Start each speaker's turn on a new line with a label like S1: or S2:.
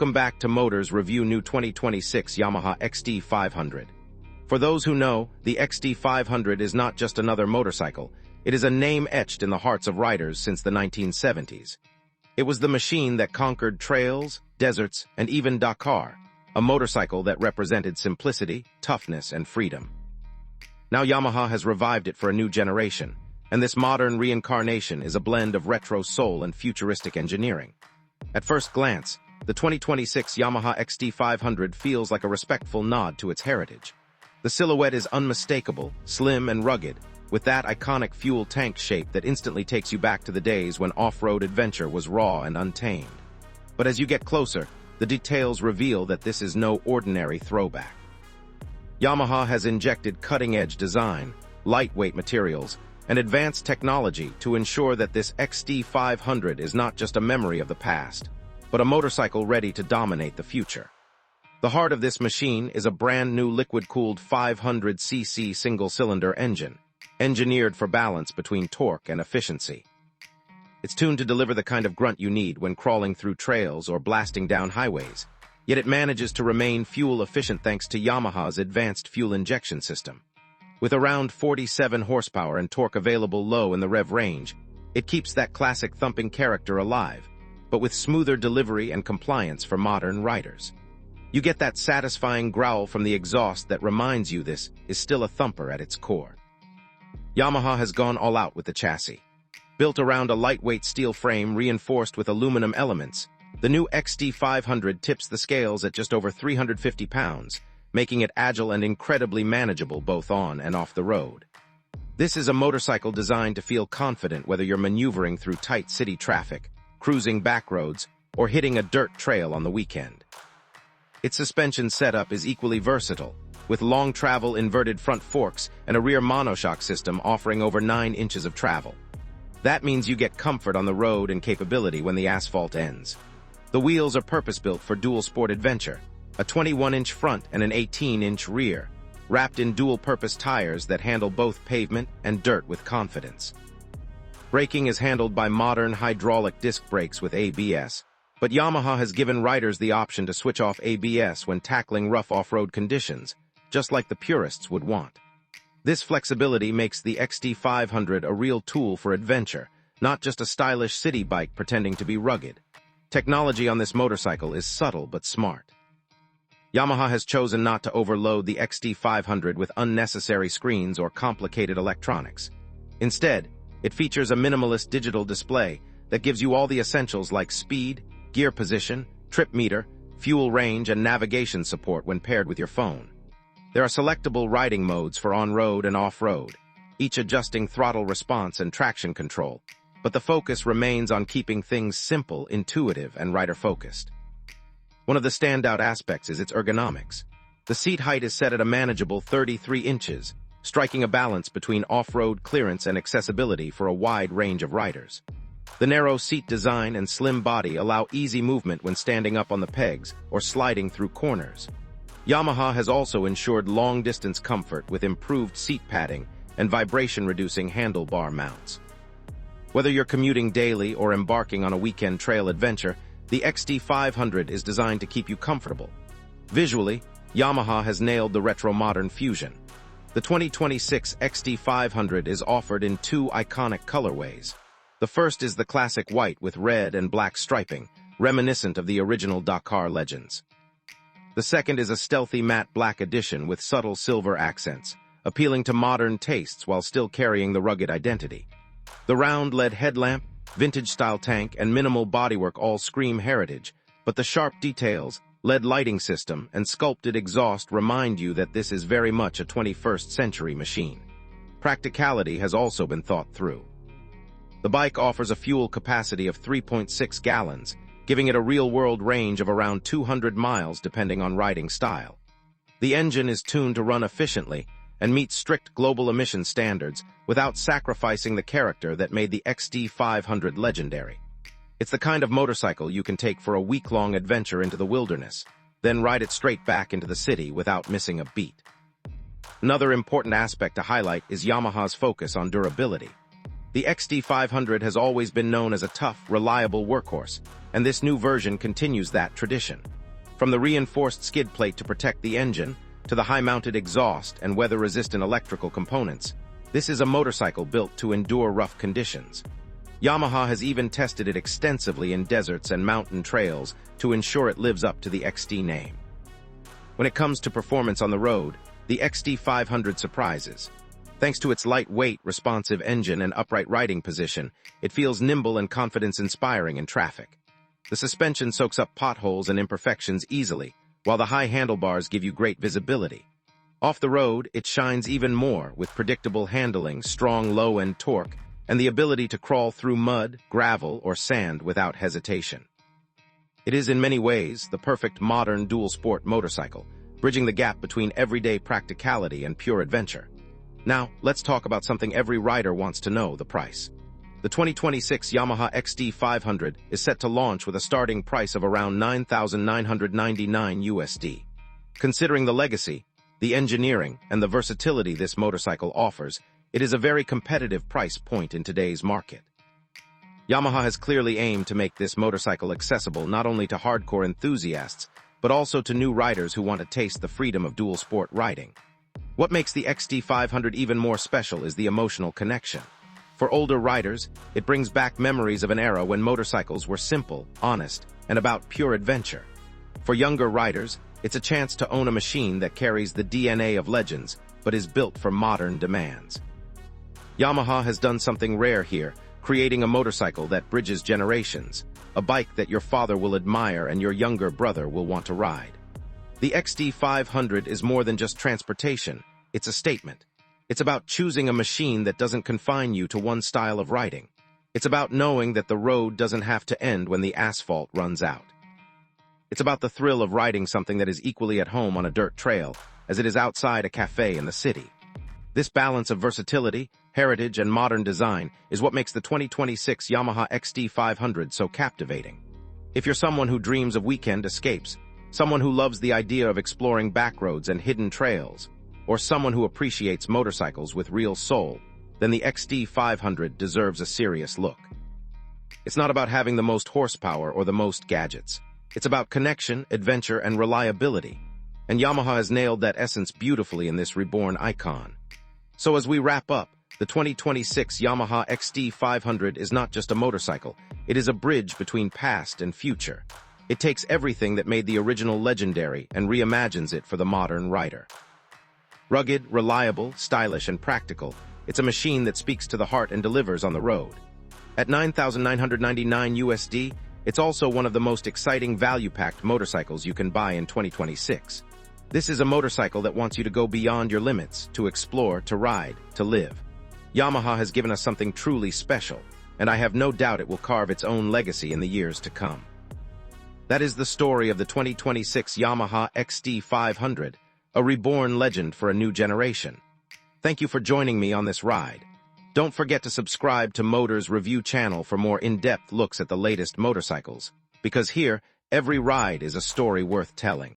S1: Welcome back to Motors Review New 2026 Yamaha XT500. For those who know, the XT500 is not just another motorcycle, it is a name etched in the hearts of riders since the 1970s. It was the machine that conquered trails, deserts, and even Dakar, a motorcycle that represented simplicity, toughness, and freedom. Now Yamaha has revived it for a new generation, and this modern reincarnation is a blend of retro soul and futuristic engineering. At first glance, the 2026 Yamaha XT500 feels like a respectful nod to its heritage. The silhouette is unmistakable, slim and rugged, with that iconic fuel tank shape that instantly takes you back to the days when off-road adventure was raw and untamed. But as you get closer, the details reveal that this is no ordinary throwback. Yamaha has injected cutting-edge design, lightweight materials, and advanced technology to ensure that this XT500 is not just a memory of the past, but a motorcycle ready to dominate the future. The heart of this machine is a brand new liquid-cooled 500cc single-cylinder engine, engineered for balance between torque and efficiency. It's tuned to deliver the kind of grunt you need when crawling through trails or blasting down highways, yet it manages to remain fuel-efficient thanks to Yamaha's advanced fuel injection system. With around 47 horsepower and torque available low in the rev range, it keeps that classic thumping character alive, but with smoother delivery and compliance for modern riders. You get that satisfying growl from the exhaust that reminds you this is still a thumper at its core. Yamaha has gone all out with the chassis. Built around a lightweight steel frame reinforced with aluminum elements, the new XT500 tips the scales at just over 350 pounds, making it agile and incredibly manageable both on and off the road. This is a motorcycle designed to feel confident whether you're maneuvering through tight city traffic, cruising back roads, or hitting a dirt trail on the weekend. Its suspension setup is equally versatile, with long travel inverted front forks and a rear monoshock system offering over 9 inches of travel. That means you get comfort on the road and capability when the asphalt ends. The wheels are purpose-built for dual sport adventure, a 21-inch front and an 18-inch rear, wrapped in dual-purpose tires that handle both pavement and dirt with confidence. Braking is handled by modern hydraulic disc brakes with ABS, but Yamaha has given riders the option to switch off ABS when tackling rough off-road conditions, just like the purists would want. This flexibility makes the XT500 a real tool for adventure, not just a stylish city bike pretending to be rugged. Technology on this motorcycle is subtle but smart. Yamaha has chosen not to overload the XT500 with unnecessary screens or complicated electronics. Instead, it features a minimalist digital display that gives you all the essentials like speed, gear position, trip meter, fuel range, and navigation support when paired with your phone. There are selectable riding modes for on-road and off-road, each adjusting throttle response and traction control, but the focus remains on keeping things simple, intuitive, and rider-focused. One of the standout aspects is its ergonomics. The seat height is set at a manageable 33 inches, striking a balance between off-road clearance and accessibility for a wide range of riders. The narrow seat design and slim body allow easy movement when standing up on the pegs or sliding through corners. Yamaha has also ensured long-distance comfort with improved seat padding and vibration-reducing handlebar mounts. Whether you're commuting daily or embarking on a weekend trail adventure, the XT500 is designed to keep you comfortable. Visually, Yamaha has nailed the retro-modern fusion. The 2026 XT500 is offered in 2 iconic colorways. The first is the classic white with red and black striping, reminiscent of the original Dakar legends. The second is a stealthy matte black edition with subtle silver accents, appealing to modern tastes while still carrying the rugged identity. The round LED headlamp, vintage-style tank, and minimal bodywork all scream heritage, but the sharp details, LED lighting system, and sculpted exhaust remind you that this is very much a 21st century machine. Practicality has also been thought through. The bike offers a fuel capacity of 3.6 gallons, giving it a real-world range of around 200 miles depending on riding style. The engine is tuned to run efficiently and meet strict global emission standards without sacrificing the character that made the XT500 legendary. It's the kind of motorcycle you can take for a week-long adventure into the wilderness, then ride it straight back into the city without missing a beat. Another important aspect to highlight is Yamaha's focus on durability. The XT500 has always been known as a tough, reliable workhorse, and this new version continues that tradition. From the reinforced skid plate to protect the engine, to the high-mounted exhaust and weather-resistant electrical components, this is a motorcycle built to endure rough conditions. Yamaha has even tested it extensively in deserts and mountain trails to ensure it lives up to the XT name. When it comes to performance on the road, the XT500 surprises. Thanks to its lightweight, responsive engine and upright riding position, it feels nimble and confidence-inspiring in traffic. The suspension soaks up potholes and imperfections easily, while the high handlebars give you great visibility. Off the road, it shines even more with predictable handling, strong low-end torque, and the ability to crawl through mud, gravel, or sand without hesitation. It is in many ways the perfect modern dual-sport motorcycle, bridging the gap between everyday practicality and pure adventure. Now, let's talk about something every rider wants to know: the price. The 2026 Yamaha XT500 is set to launch with a starting price of around $9,999 USD. Considering the legacy, the engineering, and the versatility this motorcycle offers, it is a very competitive price point in today's market. Yamaha has clearly aimed to make this motorcycle accessible not only to hardcore enthusiasts, but also to new riders who want to taste the freedom of dual-sport riding. What makes the XT500 even more special is the emotional connection. For older riders, it brings back memories of an era when motorcycles were simple, honest, and about pure adventure. For younger riders, it's a chance to own a machine that carries the DNA of legends, but is built for modern demands. Yamaha has done something rare here, creating a motorcycle that bridges generations, a bike that your father will admire and your younger brother will want to ride. The XT500 is more than just transportation, it's a statement. It's about choosing a machine that doesn't confine you to one style of riding. It's about knowing that the road doesn't have to end when the asphalt runs out. It's about the thrill of riding something that is equally at home on a dirt trail as it is outside a cafe in the city. This balance of versatility, heritage, and modern design is what makes the 2026 Yamaha XT500 so captivating. If you're someone who dreams of weekend escapes, someone who loves the idea of exploring backroads and hidden trails, or someone who appreciates motorcycles with real soul, then the XT500 deserves a serious look. It's not about having the most horsepower or the most gadgets. It's about connection, adventure, and reliability. And Yamaha has nailed that essence beautifully in this reborn icon. So as we wrap up, the 2026 Yamaha XT500 is not just a motorcycle, it is a bridge between past and future. It takes everything that made the original legendary and reimagines it for the modern rider. Rugged, reliable, stylish, and practical, it's a machine that speaks to the heart and delivers on the road. At $9,999 USD, it's also one of the most exciting value-packed motorcycles you can buy in 2026. This is a motorcycle that wants you to go beyond your limits, to explore, to ride, to live. Yamaha has given us something truly special, and I have no doubt it will carve its own legacy in the years to come. That is the story of the 2026 Yamaha XT500, a reborn legend for a new generation. Thank you for joining me on this ride. Don't forget to subscribe to Moters Review channel for more in-depth looks at the latest motorcycles, because here, every ride is a story worth telling.